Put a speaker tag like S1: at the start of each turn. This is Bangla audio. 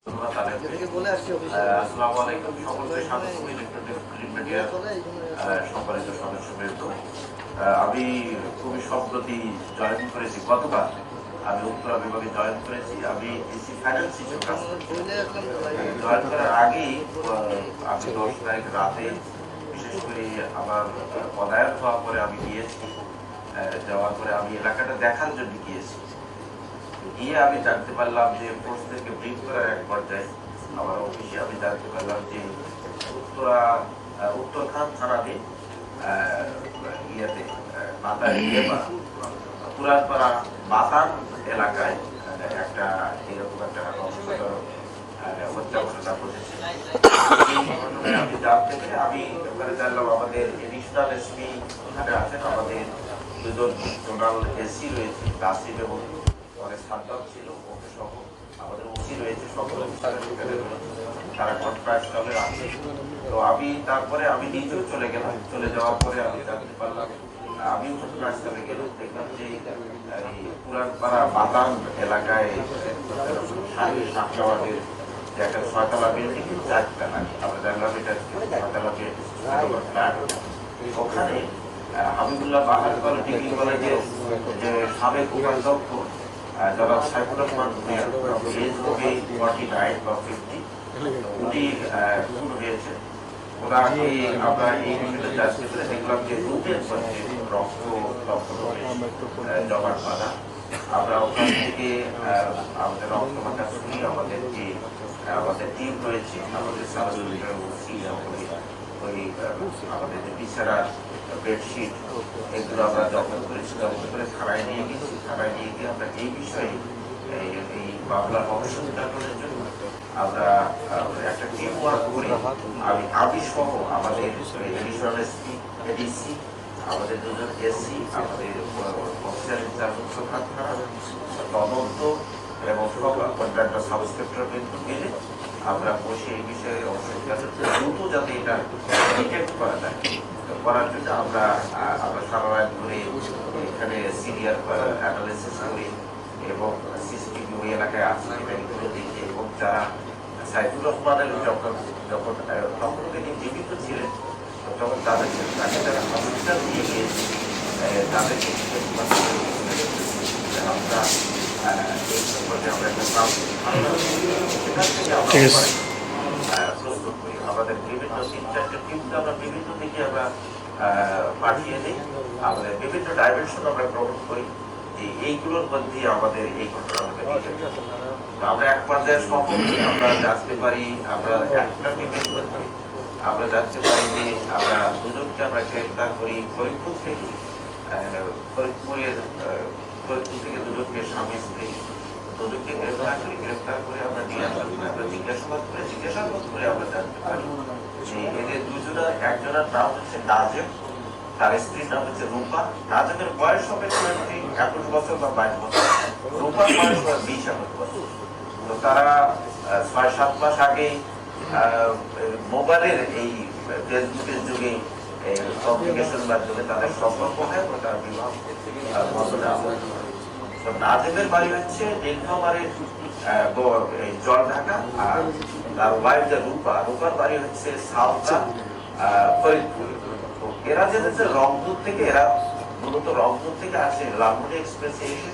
S1: আসসালামু আলাইকুম সকলকে স্বাগত ইলেকট্রনিক প্রিন্ট মিডিয়ার সম্মানিত সদস্যবৃন্দ। আমি খুবই সম্প্রতি জয়েন করেছি, গতকাল আমি উত্তরা বিভাগে জয়েন করেছি। আমি এসি ফাইন্যান্স হিসেবে কাজ করছি। জয়েন করার আগেই আমি 10 তারিখ রাতে বিশেষ করে আমার পদায়ন হওয়ার পরে আমি গিয়েছি। যাওয়ার পরে আমি এলাকাটা দেখার জন্য গিয়েছি। গিয়ে আমি জানতে পারলাম যে ফোর্স থেকে ব্রিফ করার এক পর্যায়ে আমার অফিসে আমি জানতে পারলাম যে উত্তরখান থানাতে ইয়েতে পুরানপাড়া বাতান এলাকায় একটা এরকম একটা হত্যা ঘটনা ঘটেছে। এই ঘটনায় আমি জানতে পেরে আমি ওখানে জানলাম আমাদের এডিশনাল এসপি ওখানে আছেন, আমাদের দুজন জোনাল এসি রয়েছে, কাসিম এবং অনেক সাদ্দাম ছিল, ওকে সহ আমাদের ওসি রয়েছে, সকল তারা ঘটনাস্থলে আছে। তো আমি তারপরে আমি নিজেও চলে গেলাম। চলে যাওয়ার পরে আমি জানতে পারলাম, আমিও ঘটনাস্থলে গেলাম, দেখলাম যে পুরানপাড়া বাতান এলাকায় সাতটাওয়ার্ডের যে একটা 6তলা বিল্ডিং, 4তলা, আমরা জানলাম এটা 6তলা ফ্ল্যাট। ওখানে হাবিবুল্লাহ বাহার ডিগ্রি কলেজের যে সাবেক উপাধ্যক্ষ জনাব সাইফুর রহমান ভূঁইয়া, এজ হবে 49 বা 50, উনি খুন হয়েছে। ওনাকে আমরা এই বিষয়টা জানতে পেরে দেখলাম যে রুটের মধ্যে রক্ত জমাট বাঁধা। আমরা ওখান থেকে আমাদের রক্ত মাখা শুনি, আমাদের যে আমাদের টিম রয়েছে, আমাদের আমাদের যে বিছানার বেডশিট, এগুলো আমরা জব্দ করেছি। জব্দ করে থানায় নিয়ে গেছি। থানায় নিয়ে গিয়ে আমরা এই বিষয়ে এই মামলার অনুসন্ধানের জন্য আমরা একটা টিম ওয়ার্ক করি। আমি সহ আমাদের এডিশনাল এসপি, এডিসি, আমাদের দুজন এসি, আমাদের অফিসার ইনচার্জ তদন্ত এবং সব অন্যান্য সাবস্ক্রিপ্টর কিন্তু মিলে আমরা বসে এই বিষয়ে দ্রুত যাতে এটা ডিটেক্ট করা যায়, করার জন্য আমরা সারা রাত ধরে এখানে সিনিয়র অ্যানালিসিস করি এবং সিসিটিভি ওই এলাকায় আছে এগুলো দেখি। এবং যারা সাইফুর রহমানের যখন তখন তিনি জীবিত ছিলেন, তখন তাদেরকে তাকে যারা হসপিটাল নিয়ে গিয়েছে তাদেরকে আমরা এই সম্পর্কে আমরা একটা সেখান থেকে আমরা প্রস্তুত করি। আমাদের বিভিন্ন 3-4টে টিমকে আমরা বিভিন্ন দিকে আমরা পাঠিয়ে দিই। আমাদের বিভিন্ন ডাইমেনশন আমরা গ্রহণ করি যে এইগুলোর মধ্যে আমাদের এই ঘটনা আমরা এক পর্যায়ে সফল আমরা জানতে পারি। আমরা একটা টিমের মধ্যে আমরা জানতে পারি যে আমরা দুজনকে আমরা গ্রেফতার করি ফরিদপুর থেকে। ফরিদপুর থেকে দুজনকে স্বামী স্ত্রী দুজনকে গ্রেফতার করে আমরা নিয়ে আসলাম। আমরা জিজ্ঞাসাবাদ করে আমরা জানতে পারি যে এদের দুজনের একজনের নাম হচ্ছে নাজেম, তার স্ত্রীর নাম হচ্ছে রূপা। নাজেমের বয়স হবে 21 বছর বা 22 বছর, রূপার বয়স হবে 20 বছর। তো তারা 6-7 মাস আগে মোবাইলের এই ফেসবুকের যুগে কমিউনিকেশন মাধ্যমে তাদের সম্পর্ক হয় এবং তার বিবাহ নাজেমের বাড়ি হচ্ছে নীলফামারীর জলঢাকা, আর তার ওয়াইফ যে রূপার বাড়ি হচ্ছে সাউথা ফরিদপুর। তো এরা যে রংপুর থেকে, এরা মূলত রংপুর থেকে আসে, লালমনি এক্সপ্রেসে এসে